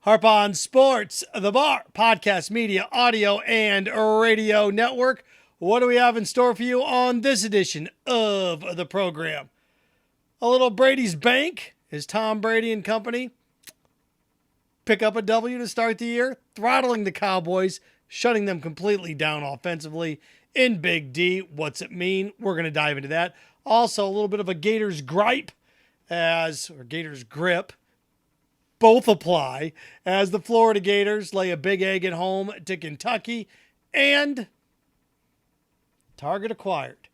Harp on Sports, the Bar, podcast, media, audio, and radio network. What do we have in store for you on this edition of the program? A little Brady's Bank as Tom Brady and company pick up a W to start the year, throttling the Cowboys, shutting them completely down offensively in Big D. What's it mean? We're going to dive into that. Also, a little bit of a Gators Gripe or Gators Grip. Both apply as the Florida Gators lay a big egg at home to Kentucky, and target acquired.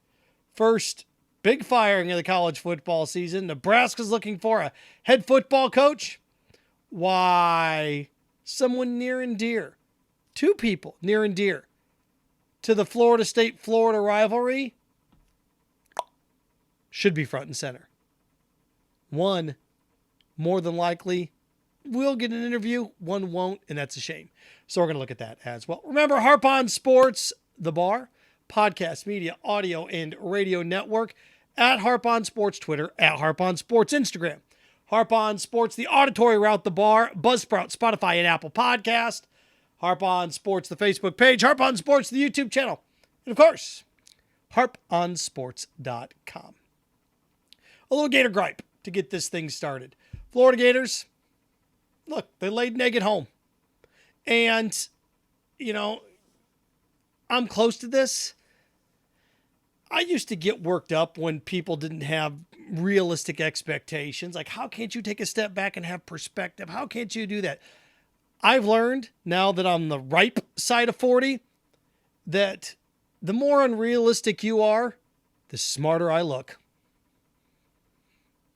First big firing of the college football season. Nebraska's looking for a head football coach. Why, someone near and dear, two people near and dear to the Florida State-Florida rivalry should be front and center. One, more than likely, will get an interview. One won't, and that's a shame. So we're going to look at that as well. Remember, Harp on Sports, the Bar, podcast, media, audio, and radio network, at Harp on Sports Twitter, at Harp on Sports Instagram. Harp on Sports, the auditory route, the Bar, Buzzsprout, Spotify, and Apple Podcast. Harp on Sports, the Facebook page. Harp on Sports, the YouTube channel. And of course, harponsports.com. A little Gator Gripe to get this thing started. Florida Gators, look, they laid an egg at home. And, I'm close to this. I used to get worked up when people didn't have realistic expectations. Like, how can't you take a step back and have perspective? How can't you do that? I've learned, now that I'm the ripe side of 40, that the more unrealistic you are, the smarter I look.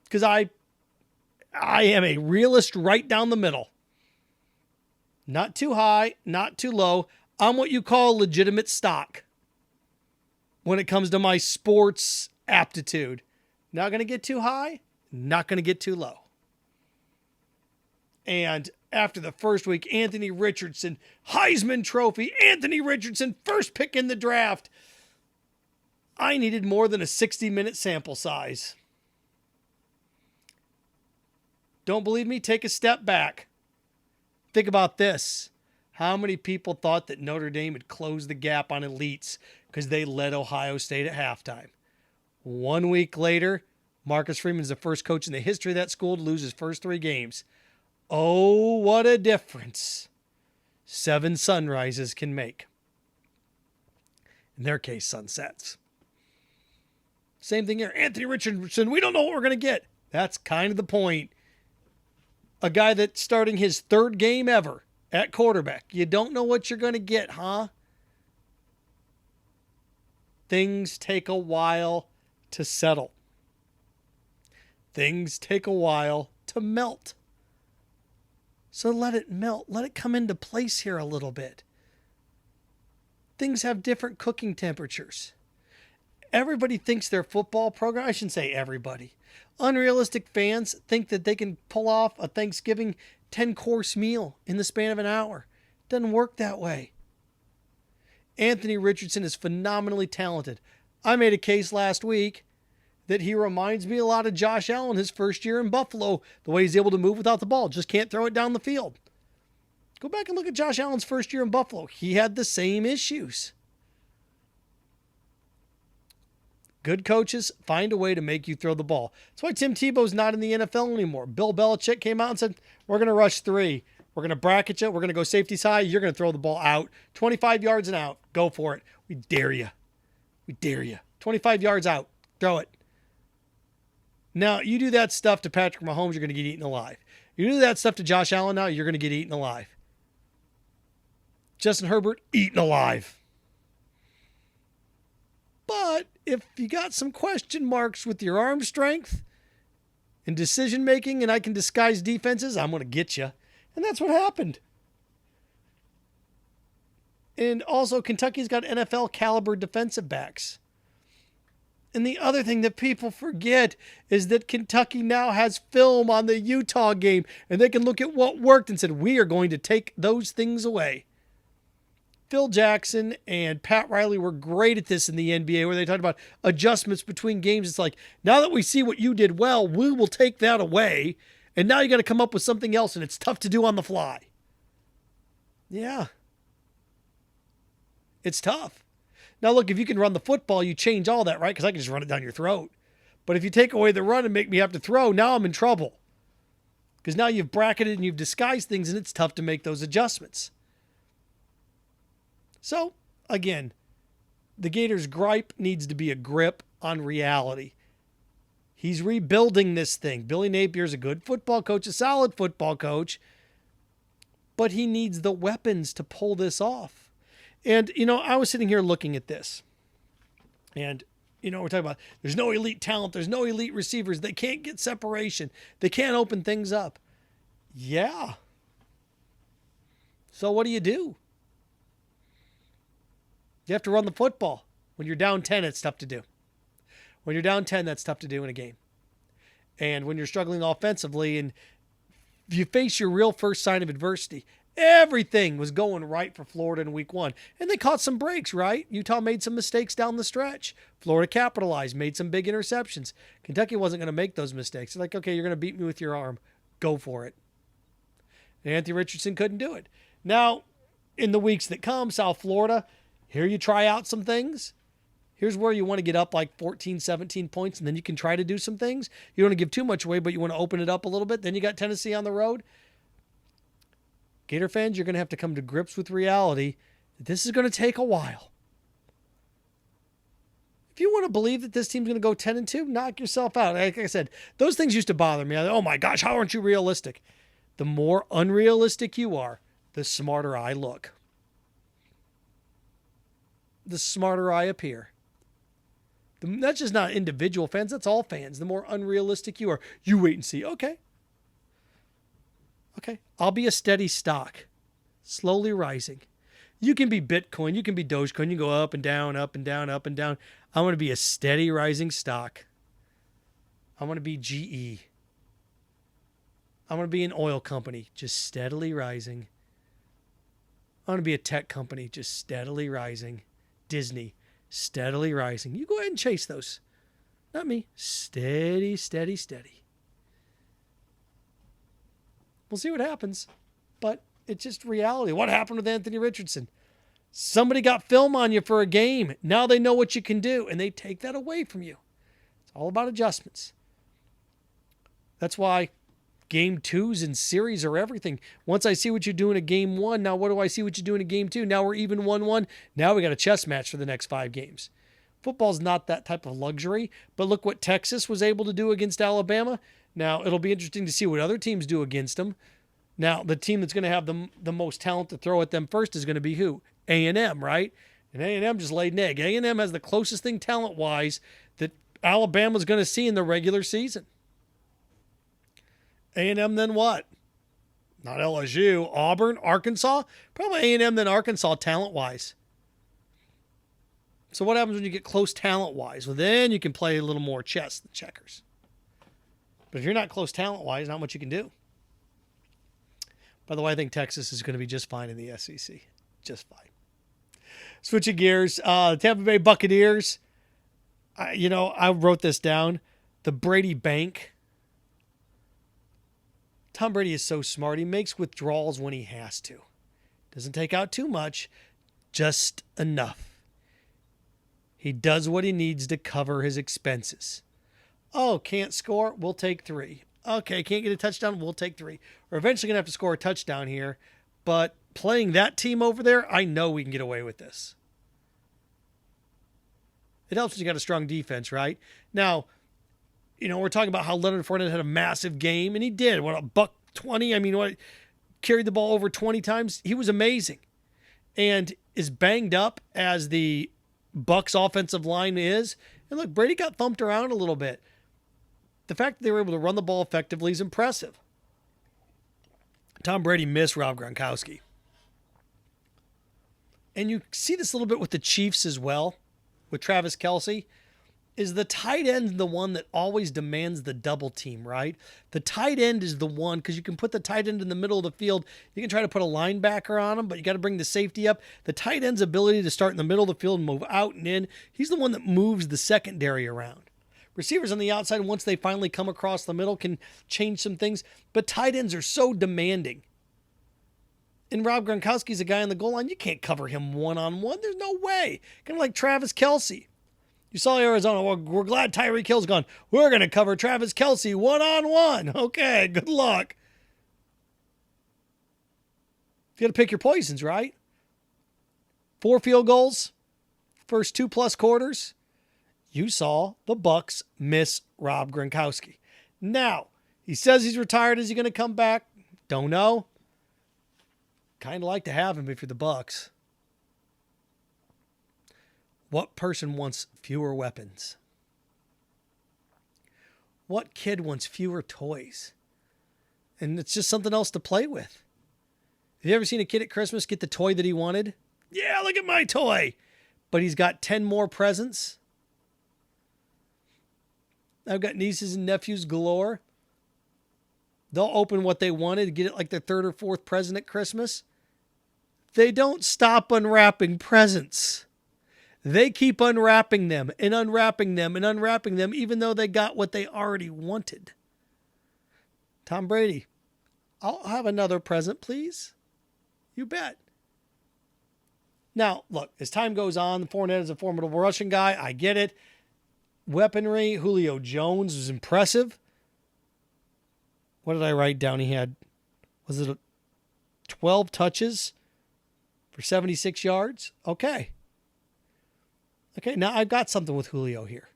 Because I am a realist right down the middle. Not too high, not too low. I'm what you call legitimate stock when it comes to my sports aptitude. Not going to get too high, not going to get too low. And after the first week, Anthony Richardson, Heisman Trophy, Anthony Richardson, first pick in the draft. I needed more than a 60-minute sample size. Don't believe me? Take a step back. Think about this. How many people thought that Notre Dame had closed the gap on elites because they led Ohio State at halftime? 1 week later, Marcus Freeman's the first coach in the history of that school to lose his first 3 games. Oh, what a difference 7 sunrises can make. In their case, sunsets. Same thing here. Anthony Richardson, we don't know what we're going to get. That's kind of the point. A guy that's starting his 3rd game ever at quarterback. You don't know what you're going to get, huh? Things take a while to settle. Things take a while to melt. So let it melt. Let it come into place here a little bit. Things have different cooking temperatures. Everybody thinks their football program, I shouldn't say everybody. Unrealistic fans think that they can pull off a Thanksgiving 10-course meal in the span of an hour. Doesn't work that way. Anthony Richardson is phenomenally talented. I made a case last week that he reminds me a lot of Josh Allen his first year in Buffalo, the way he's able to move without the ball, just can't throw it down the field. Go back and look at Josh Allen's first year in Buffalo. He had the same issues. Good coaches find a way to make you throw the ball. That's why Tim Tebow's not in the NFL anymore. Bill Belichick came out and said, we're going to rush 3. We're going to bracket you. We're going to go safeties high. You're going to throw the ball out. 25 yards and out. Go for it. We dare you. We dare you. 25 yards out. Throw it. Now, you do that stuff to Patrick Mahomes, you're going to get eaten alive. You do that stuff to Josh Allen now, you're going to get eaten alive. Justin Herbert, eaten alive. But if you got some question marks with your arm strength and decision making, and I can disguise defenses, I'm going to get you. And that's what happened. And also, Kentucky's got NFL caliber defensive backs. And the other thing that people forget is that Kentucky now has film on the Utah game, and they can look at what worked and said, we are going to take those things away. Phil Jackson and Pat Riley were great at this in the NBA, where they talked about adjustments between games. It's like, now that we see what you did well, we will take that away. And now you got to come up with something else, and it's tough to do on the fly. Yeah. It's tough. Now, look, if you can run the football, you change all that, right? Because I can just run it down your throat. But if you take away the run and make me have to throw, now I'm in trouble. Because now you've bracketed and you've disguised things, and it's tough to make those adjustments. So, again, the Gators' gripe needs to be a grip on reality. He's rebuilding this thing. Billy Napier's a good football coach, a solid football coach, but he needs the weapons to pull this off. And, I was sitting here looking at this, and, we're talking about there's no elite talent, there's no elite receivers, they can't get separation, they can't open things up. Yeah. So what do? You have to run the football. When you're down 10, it's tough to do. When you're down 10, that's tough to do in a game. And when you're struggling offensively and you face your real first sign of adversity, everything was going right for Florida in week 1. And they caught some breaks, right? Utah made some mistakes down the stretch. Florida capitalized, made some big interceptions. Kentucky wasn't going to make those mistakes. They're like, okay, you're going to beat me with your arm. Go for it. And Anthony Richardson couldn't do it. Now, in the weeks that come, South Florida, here you try out some things. Here's where you want to get up like 14, 17 points, and then you can try to do some things. You don't want to give too much away, but you want to open it up a little bit. Then you got Tennessee on the road. Gator fans, you're going to have to come to grips with reality. This is going to take a while. If you want to believe that this team's going to go 10-2, knock yourself out. Like I said, those things used to bother me. Oh my gosh, how aren't you realistic? The more unrealistic you are, the smarter I look. The smarter I appear. That's just not individual fans. That's all fans. The more unrealistic you are, you wait and see. Okay. I'll be a steady stock, slowly rising. You can be Bitcoin. You can be Dogecoin. You can go up and down, up and down, up and down. I want to be a steady rising stock. I want to be GE. I want to be an oil company, just steadily rising. I want to be a tech company, just steadily rising. Disney, steadily rising. You go ahead and chase those. Not me. Steady, steady, steady. We'll see what happens. But it's just reality. What happened with Anthony Richardson? Somebody got film on you for a game. Now they know what you can do, and they take that away from you. It's all about adjustments. That's why game 2s and series are everything. Once I see what you're doing at game 1, now what do I see what you're doing at game 2? Now we're even 1-1. Now we got a chess match for the next 5 games. Football's not that type of luxury, but look what Texas was able to do against Alabama. Now it'll be interesting to see what other teams do against them. Now the team that's going to have the most talent to throw at them first is going to be who? A&M, right? And A&M just laid an egg. A&M has the closest thing talent-wise that Alabama's going to see in the regular season. A&M then what? Not LSU. Auburn, Arkansas? Probably A&M then Arkansas talent-wise. So what happens when you get close talent-wise? Well, then you can play a little more chess than checkers. But if you're not close talent-wise, not much you can do. By the way, I think Texas is going to be just fine in the SEC. Just fine. Switching gears, Tampa Bay Buccaneers. I wrote this down. The Brady Bank. Tom Brady is so smart. He makes withdrawals when he has to. Doesn't take out too much, just enough. He does what he needs to cover his expenses. Oh, can't score? We'll take 3. Okay, can't get a touchdown? We'll take 3. We're eventually going to have to score a touchdown here, but playing that team over there, I know we can get away with this. It helps when you got a strong defense, right? Now, we're talking about how Leonard Fournette had a massive game, and he did. What, $120? I mean, carried the ball over 20 times? He was amazing. And as banged up as the Bucs offensive line is, and look, Brady got thumped around a little bit. The fact that they were able to run the ball effectively is impressive. Tom Brady missed Rob Gronkowski. And you see this a little bit with the Chiefs as well, with Travis Kelce. Is the tight end the one that always demands the double team, right? The tight end is the one, because you can put the tight end in the middle of the field. You can try to put a linebacker on him, but you got to bring the safety up. The tight end's ability to start in the middle of the field and move out and in, he's the one that moves the secondary around. Receivers on the outside, once they finally come across the middle, can change some things, but tight ends are so demanding. And Rob Gronkowski's a guy on the goal line. You can't cover him one-on-one. There's no way. Kind of like Travis Kelce. You saw Arizona. Well, we're glad Tyreek Hill's gone. We're going to cover Travis Kelce one-on-one. Okay, good luck. You got to pick your poisons, right? 4 field goals, first 2+ quarters. You saw the Bucs miss Rob Gronkowski. Now, he says he's retired. Is he going to come back? Don't know. Kind of like to have him if you're the Bucs. What person wants fewer weapons? What kid wants fewer toys? And it's just something else to play with. Have you ever seen a kid at Christmas get the toy that he wanted? Yeah, look at my toy. But he's got 10 more presents. I've got nieces and nephews galore. They'll open what they wanted, get it like their 3rd or 4th present at Christmas. They don't stop unwrapping presents. They keep unwrapping them and unwrapping them and unwrapping them, even though they got what they already wanted. Tom Brady, I'll have another present, please. You bet. Now, look, as time goes on, Fournette is a formidable rushing guy. I get it. Weaponry, Julio Jones was impressive. What did I write down? He had, was it 12 touches for 76 yards? Okay. Okay, now I've got something with Julio here.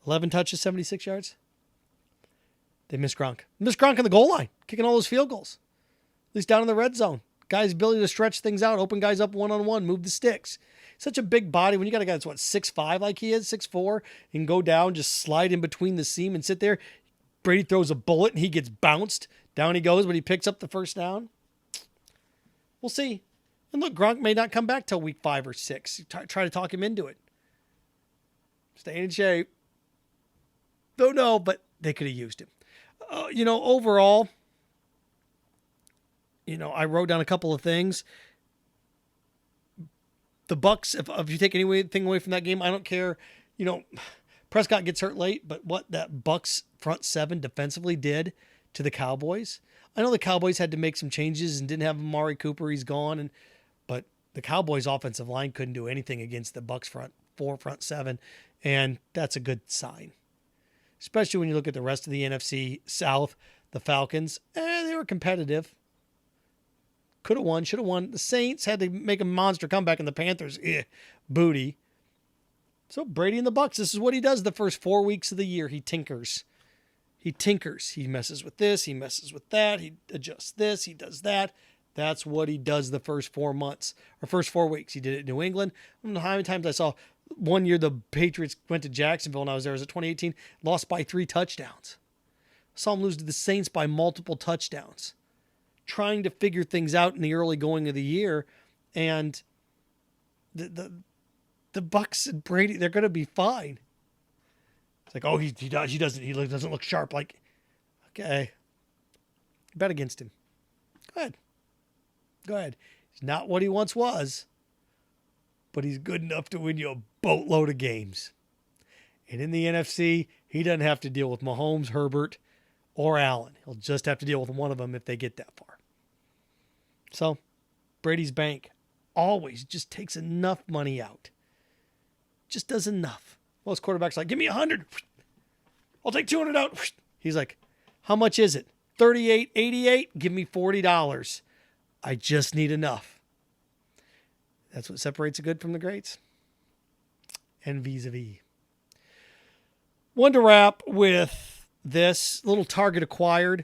11 touches, 76 yards. They missed Gronk. Missed Gronk on the goal line, kicking all those field goals. At least down in the red zone. Guy's ability to stretch things out, open guys up one-on-one, move the sticks. Such a big body. When you got a guy that's, 6'5", like he is, 6'4", he can go down, just slide in between the seam and sit there. Brady throws a bullet and he gets bounced. Down he goes, but he picks up the first down. We'll see. And look, Gronk may not come back till week 5 or 6. Try to talk him into it. Staying in shape. Don't know, but they could have used him. Overall, I wrote down a couple of things. The Bucs, if you take anything away from that game, I don't care. Prescott gets hurt late, but what that Bucs front 7 defensively did to the Cowboys. I know the Cowboys had to make some changes and didn't have Amari Cooper. He's gone. But the Cowboys offensive line couldn't do anything against the Bucs front 7. And that's a good sign. Especially when you look at the rest of the NFC South, the Falcons, they were competitive. Could have won, should have won. The Saints had to make a monster comeback, and the Panthers, booty. So Brady and the Bucs, this is what he does the first 4 weeks of the year. He tinkers. He messes with this. He messes with that. He adjusts this. He does that. That's what he does the first 4 months or first 4 weeks. He did it in New England. I don't know how many times I saw one year the Patriots went to Jacksonville and I was there. It was 2018, lost by 3 touchdowns. I saw him lose to the Saints by multiple touchdowns. Trying to figure things out in the early going of the year, and the Bucs and Brady, they're going to be fine. It's like, oh, he doesn't look sharp. Like, okay, bet against him. Go ahead. He's not what he once was, but he's good enough to win you a boatload of games. And in the NFC, he doesn't have to deal with Mahomes, Herbert, or Allen. He'll just have to deal with one of them if they get that far. So, Brady's bank always just takes enough money out. Just does enough. Most quarterbacks like, give me 100. I'll take 200 out. He's like, how much is it? $38.88. Give me $40. I just need enough. That's what separates the good from the greats. And vis-a-vis. One to wrap with this little Target acquired.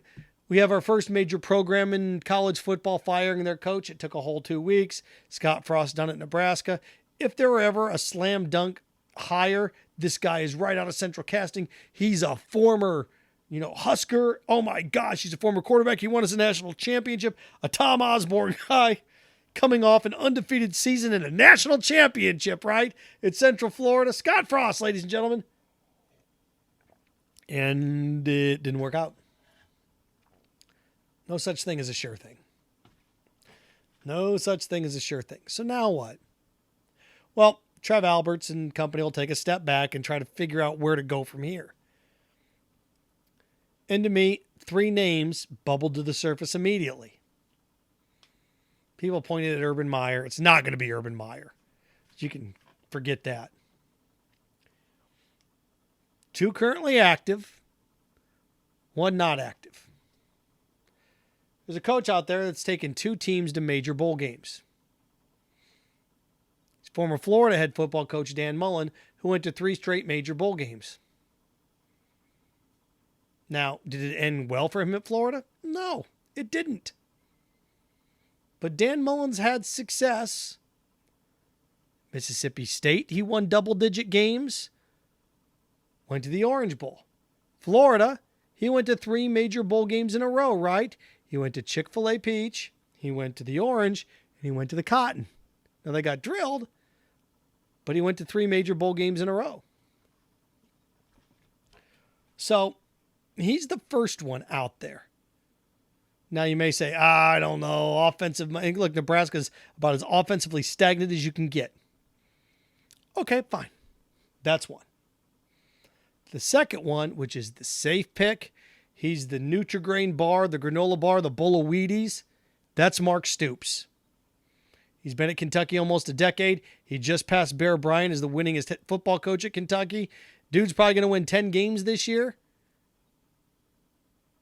We have our first major program in college football firing their coach. It took a whole 2 weeks. Scott Frost done it in Nebraska. If there were ever a slam dunk hire, this guy is right out of Central Casting. He's a former, Husker. Oh my gosh, he's a former quarterback. He won us a national championship. A Tom Osborne guy coming off an undefeated season in a national championship, right? It's Central Florida. Scott Frost, ladies and gentlemen. And it didn't work out. No such thing as a sure thing. No such thing as a sure thing. So now what? Well, Trev Alberts and company will take a step back and try to figure out where to go from here. And to me, 3 names bubbled to the surface immediately. People pointed at Urban Meyer. It's not going to be Urban Meyer. You can forget that. 2 currently active, 1 not active. There's a coach out there that's taken 2 teams to major bowl games. It's former Florida head football coach Dan Mullen, who went to 3 straight major bowl games. Now, did it end well for him at Florida? No, it didn't. But Dan Mullen's had success. Mississippi State, he won double-digit games. Went to the Orange Bowl. Florida, he went to 3 major bowl games in a row, right? He went to Chick-fil-A Peach, he went to the Orange, and he went to the Cotton. Now, they got drilled, but he went to 3 major bowl games in a row. So, he's the first one out there. Now, you may say, I don't know, offensive. Look, Nebraska's about as offensively stagnant as you can get. Okay, fine. That's one. The second one, which is the safe pick, he's the Nutri-Grain bar, the granola bar, the bowl of Wheaties. That's Mark Stoops. He's been at Kentucky almost a decade. He just passed Bear Bryant as the winningest football coach at Kentucky. Dude's probably going to win 10 games this year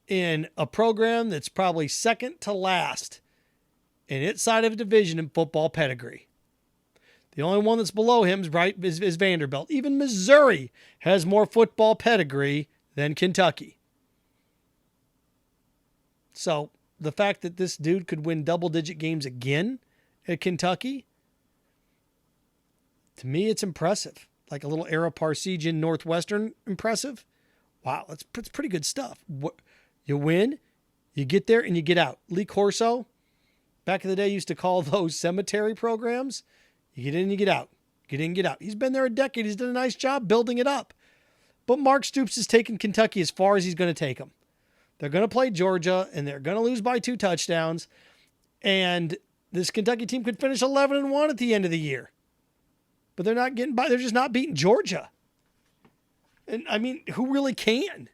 in a program that's probably second to last in its side of a division in football pedigree. The only one that's below him is Vanderbilt. Even Missouri has more football pedigree than Kentucky. So the fact that this dude could win double-digit games again at Kentucky, to me, it's impressive. Like a little Ara Parseghian Northwestern impressive. Wow, that's pretty good stuff. You win, you get there, and you get out. Lee Corso, back in the day, used to call those cemetery programs. You get in, you get out. Get in, get out. He's been there a decade. He's done a nice job building it up. But Mark Stoops has taken Kentucky as far as he's going to take them. They're going to play Georgia, and they're going to lose by 2 touchdowns. And this Kentucky team could finish 11-1 at the end of the year. But they're not getting by. They're just not beating Georgia. And, I mean, who really can?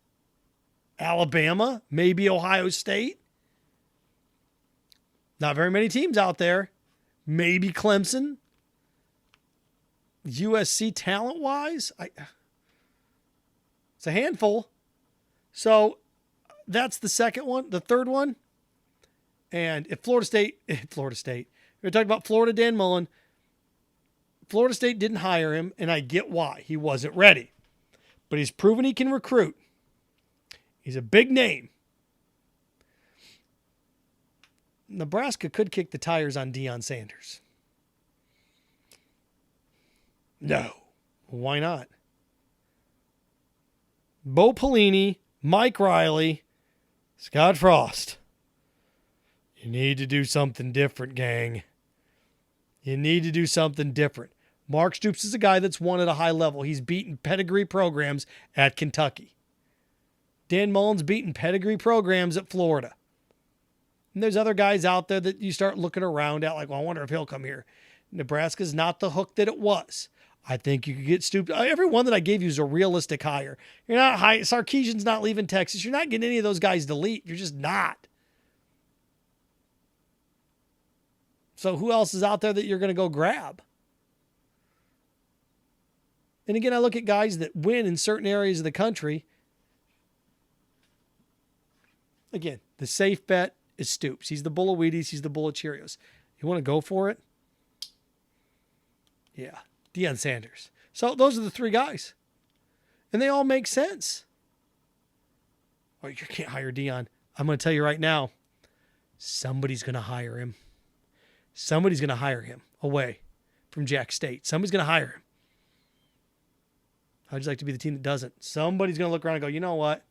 Alabama, maybe Ohio State. Not very many teams out there. Maybe Clemson. USC talent-wise, it's a handful. So that's the second one. The third one, and if Florida State, we're talking about Florida Dan Mullen. Florida State didn't hire him, and I get why. He wasn't ready. But he's proven he can recruit. He's a big name. Nebraska could kick the tires on Deion Sanders. No. Why not? Bo Pelini, Mike Riley, Scott Frost. You need to do something different, gang. You need to do something different. Mark Stoops is a guy that's won at a high level. He's beaten pedigree programs at Kentucky. Dan Mullen's beaten pedigree programs at Florida. And there's other guys out there that you start looking around at like, well, I wonder if he'll come here. Nebraska's not the hook that it was. I think you could get Stoops. Every one that I gave you is a realistic hire. You're not high. Sarkisian's not leaving Texas. You're not getting any of those guys to leave. You're just not. So who else is out there that you're going to go grab? And again, I look at guys that win in certain areas of the country. Again, the safe bet is Stoops. He's the bull of Wheaties. He's the bull of Cheerios. You want to go for it? Yeah. Deion Sanders. So those are the 3 guys. And they all make sense. Oh, you can't hire Deion. I'm going to tell you right now, somebody's going to hire him. Somebody's going to hire him away from Jack State. Somebody's going to hire him. How'd you like to be the team that doesn't? Somebody's going to look around and go, you know what?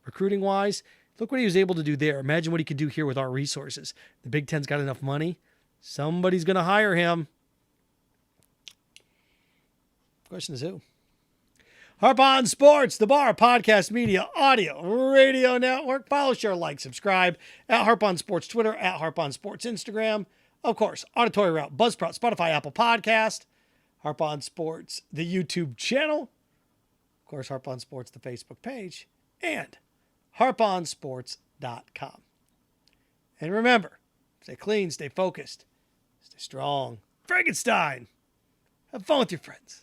Recruiting-wise, look what he was able to do there. Imagine what he could do here with our resources. The Big Ten's got enough money. Somebody's going to hire him. Question is who? Harp on Sports, the Bar Podcast Media Audio Radio Network. Follow, share, like, subscribe at Harp on Sports Twitter, at Harp on Sports Instagram. Of course, Auditory Route, Buzzsprout, Spotify, Apple Podcast. Harp on Sports, the YouTube channel. Of course, Harp on Sports, the Facebook page. And harponsports.com. And remember, Stay clean, stay focused, stay strong. Frankenstein. Have fun with your friends.